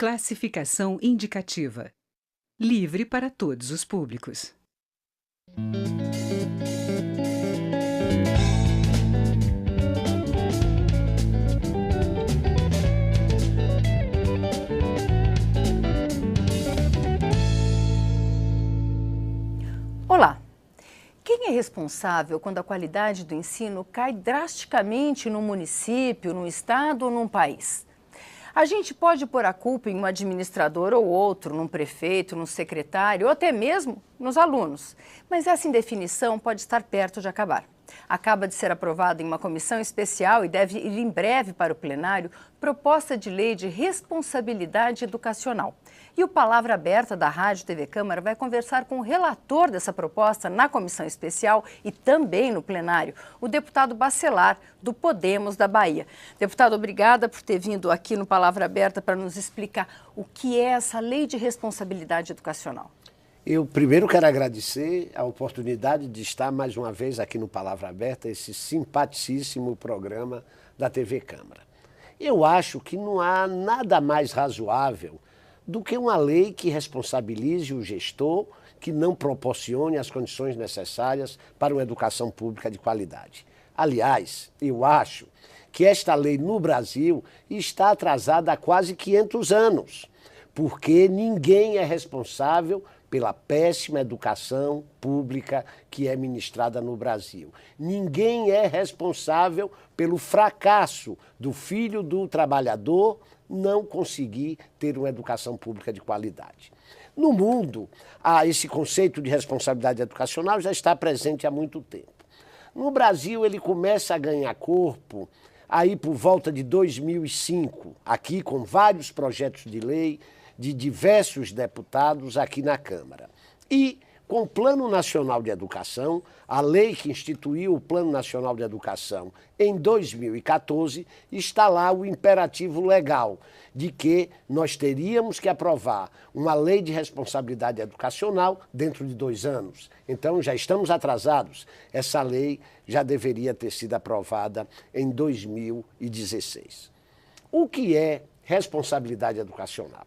Classificação indicativa. Livre para todos os públicos. Olá! Quem é responsável quando a qualidade do ensino cai drasticamente num município, num estado ou num país? A gente pode pôr a culpa em um administrador ou outro, num prefeito, num secretário ou até mesmo nos alunos. Mas essa indefinição pode estar perto de acabar. Acaba de ser aprovada em uma comissão especial e deve ir em breve para o plenário proposta de lei de responsabilidade educacional. E o Palavra Aberta da Rádio TV Câmara vai conversar com o relator dessa proposta na comissão especial e também no plenário, o deputado Bacelar, do Podemos da Bahia. Deputado, obrigada por ter vindo aqui no Palavra Aberta para nos explicar o que é essa lei de responsabilidade educacional. Eu primeiro quero agradecer a oportunidade de estar mais uma vez aqui no Palavra Aberta, esse simpaticíssimo programa da TV Câmara. Eu acho que não há nada mais razoável do que uma lei que responsabilize o gestor, que não proporcione as condições necessárias para uma educação pública de qualidade. Aliás, eu acho que esta lei no Brasil está atrasada há quase 500 anos, porque ninguém é responsável pela péssima educação pública que é ministrada no Brasil. Ninguém é responsável pelo fracasso do filho do trabalhador não conseguir ter uma educação pública de qualidade. No mundo, esse conceito de responsabilidade educacional já está presente há muito tempo. No Brasil, ele começa a ganhar corpo aí por volta de 2005, aqui com vários projetos de lei de diversos deputados aqui na Câmara. E com o Plano Nacional de Educação, a lei que instituiu o Plano Nacional de Educação em 2014, está lá o imperativo legal de que nós teríamos que aprovar uma lei de responsabilidade educacional dentro de 2 anos. Então já estamos atrasados. Essa lei já deveria ter sido aprovada em 2016. O que é responsabilidade educacional?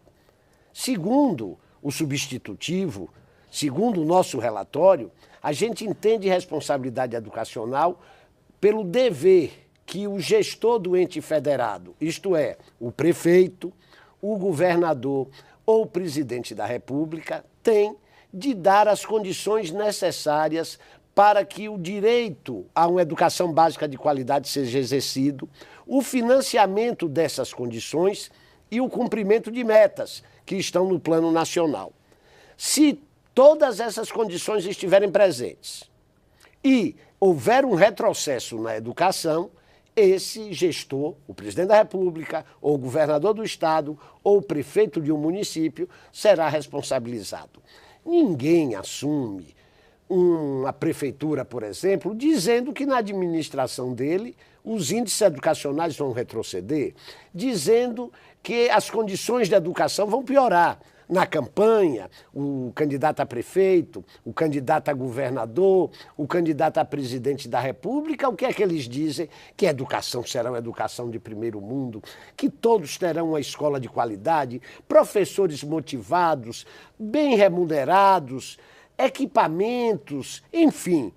Segundo o substitutivo, segundo o nosso relatório, a gente entende responsabilidade educacional pelo dever que o gestor do ente federado, isto é, o prefeito, o governador ou o presidente da República, tem de dar as condições necessárias para que o direito a uma educação básica de qualidade seja exercido, o financiamento dessas condições e o cumprimento de metas que estão no Plano Nacional. Se todas essas condições estiverem presentes e houver um retrocesso na educação, esse gestor, o presidente da República, ou o governador do estado, ou o prefeito de um município, será responsabilizado. Ninguém assume uma prefeitura, por exemplo, dizendo que na administração dele os índices educacionais vão retroceder, dizendo que as condições de educação vão piorar. Na campanha, o candidato a prefeito, o candidato a governador, o candidato a presidente da República, o que é que eles dizem? Que a educação será uma educação de primeiro mundo, que todos terão uma escola de qualidade, professores motivados, bem remunerados, equipamentos, enfim,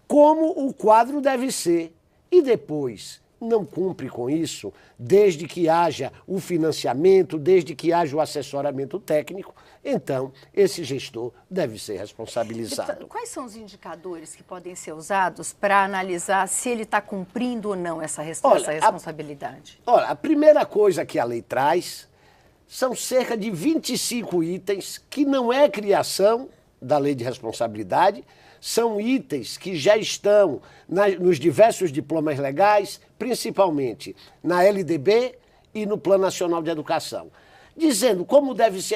como o quadro deve ser. E depois não cumpre com isso, desde que haja o financiamento, desde que haja o assessoramento técnico, então esse gestor deve ser responsabilizado. Quais são os indicadores que podem ser usados para analisar se ele está cumprindo ou não essa responsabilidade? A primeira coisa que a lei traz são cerca de 25 itens que não é criação da lei de responsabilidade, são itens que já estão nos diversos diplomas legais, principalmente na LDB e no Plano Nacional de Educação, dizendo como deve ser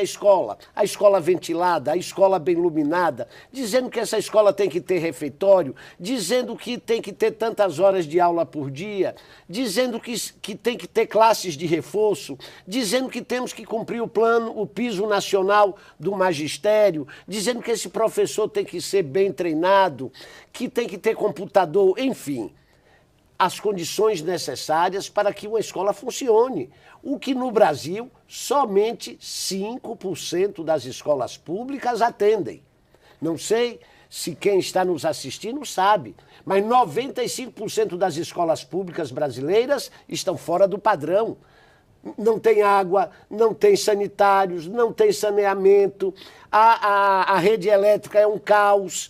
a escola ventilada, a escola bem iluminada, dizendo que essa escola tem que ter refeitório, dizendo que tem que ter tantas horas de aula por dia, dizendo que tem que ter classes de reforço, dizendo que temos que cumprir o piso nacional do magistério, dizendo que esse professor tem que ser bem treinado, que tem que ter computador, enfim. as condições necessárias para que uma escola funcione. O que no Brasil, somente 5% das escolas públicas atendem. Não sei se quem está nos assistindo sabe, mas 95% das escolas públicas brasileiras estão fora do padrão. Não tem água, não tem sanitários, não tem saneamento, a rede elétrica é um caos,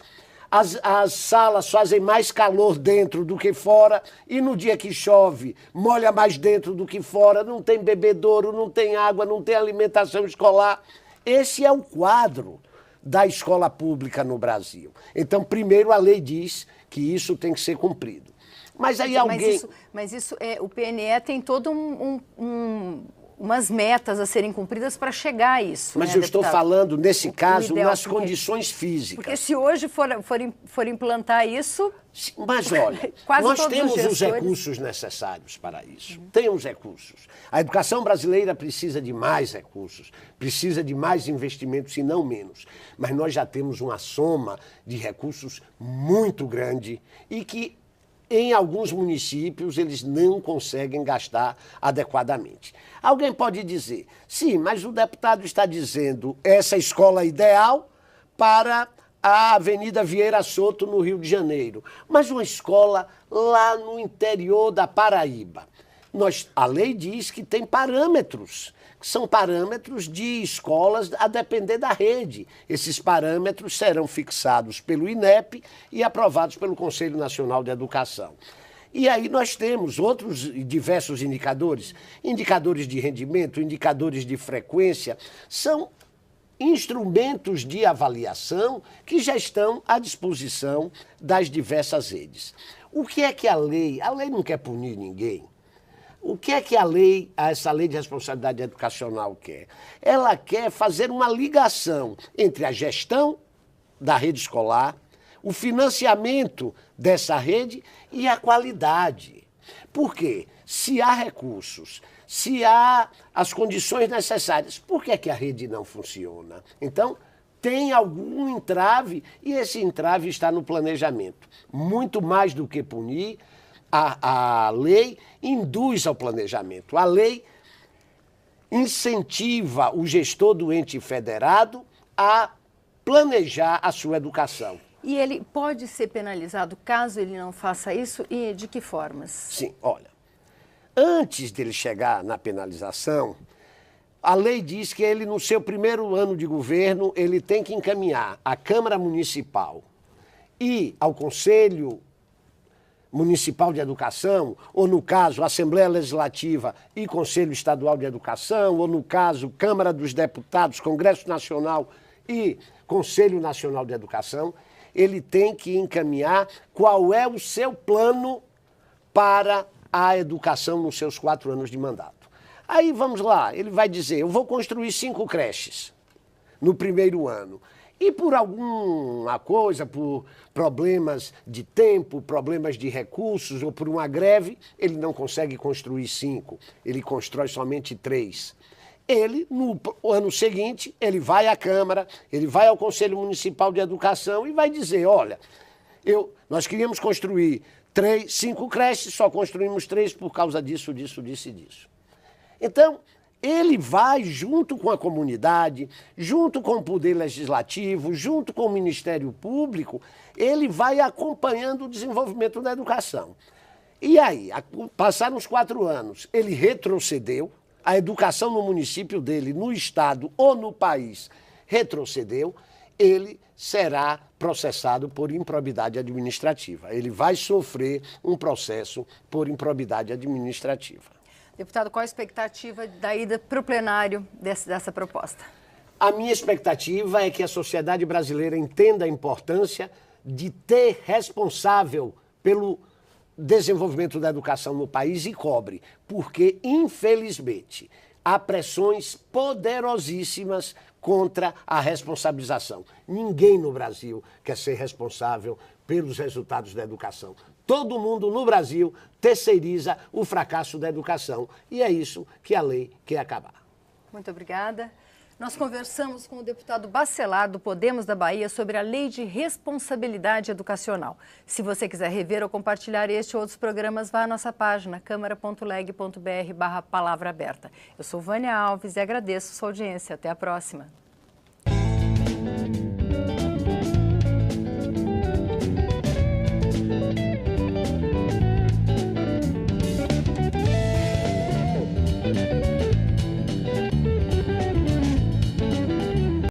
as salas fazem mais calor dentro do que fora, e no dia que chove, molha mais dentro do que fora, não tem bebedouro, não tem água, não tem alimentação escolar. Esse é o quadro da escola pública no Brasil. Então, primeiro, a lei diz que isso tem que ser cumprido. Mas aí alguém... Mas isso o PNE tem todo umas metas a serem cumpridas para chegar a isso. Mas né, eu estou falando, nesse caso, nas porque, condições físicas. Porque se hoje for implantar isso... Mas olha, nós temos os recursos necessários para isso. Temos recursos. A educação brasileira precisa de mais recursos, precisa de mais investimentos e não menos. Mas nós já temos uma soma de recursos muito grande e que, em alguns municípios, eles não conseguem gastar adequadamente. Alguém pode dizer, sim, mas o deputado está dizendo essa escola ideal para a Avenida Vieira Soto, no Rio de Janeiro. Mas uma escola lá no interior da Paraíba. A lei diz que tem parâmetros, que são parâmetros de escolas a depender da rede. Esses parâmetros serão fixados pelo INEP e aprovados pelo Conselho Nacional de Educação. E aí nós temos outros diversos indicadores, indicadores de rendimento, indicadores de frequência, são instrumentos de avaliação que já estão à disposição das diversas redes. O que é que a lei não quer punir ninguém. O que é que essa lei de responsabilidade educacional quer? Ela quer fazer uma ligação entre a gestão da rede escolar, o financiamento dessa rede e a qualidade. Por quê? Se há recursos, se há as condições necessárias, por que é que a rede não funciona? Então, tem algum entrave e esse entrave está no planejamento. Muito mais do que punir, a lei induz ao planejamento. A lei incentiva o gestor do ente federado a planejar a sua educação. E ele pode ser penalizado caso ele não faça isso? E de que formas? Sim, olha, antes dele chegar na penalização, a lei diz que ele, no seu primeiro ano de governo, ele tem que encaminhar à Câmara Municipal e ao Conselho Municipal de Educação, ou no caso, Assembleia Legislativa e Conselho Estadual de Educação, ou no caso, Câmara dos Deputados, Congresso Nacional e Conselho Nacional de Educação, ele tem que encaminhar qual é o seu plano para a educação nos seus 4 anos de mandato. Aí, vamos lá, ele vai dizer, eu vou construir 5 creches no primeiro ano. E por alguma coisa, por problemas de tempo, problemas de recursos ou por uma greve, ele não consegue construir 5, ele constrói somente 3. Ele, no ano seguinte, ele vai à Câmara, ele vai ao Conselho Municipal de Educação e vai dizer, olha, nós queríamos construir 5 creches, só construímos 3 por causa disso, disso, disso e disso. Então, ele vai junto com a comunidade, junto com o Poder Legislativo, junto com o Ministério Público, ele vai acompanhando o desenvolvimento da educação. E aí, passaram os 4 anos, ele retrocedeu, a educação no município dele, no estado ou no país retrocedeu, ele será processado por improbidade administrativa. Ele vai sofrer um processo por improbidade administrativa. Deputado, qual a expectativa da ida para o plenário dessa proposta? A minha expectativa é que a sociedade brasileira entenda a importância de ter responsável pelo desenvolvimento da educação no país e cobre, porque, infelizmente, há pressões poderosíssimas contra a responsabilização. Ninguém no Brasil quer ser responsável pelos resultados da educação. Todo mundo no Brasil terceiriza o fracasso da educação. E é isso que a lei quer acabar. Muito obrigada. Nós conversamos com o deputado Bacelar, do Podemos da Bahia, sobre a Lei de Responsabilidade Educacional. Se você quiser rever ou compartilhar este e outros programas, vá à nossa página câmara.leg.br/palavra aberta. Eu sou Vânia Alves e agradeço sua audiência. Até a próxima.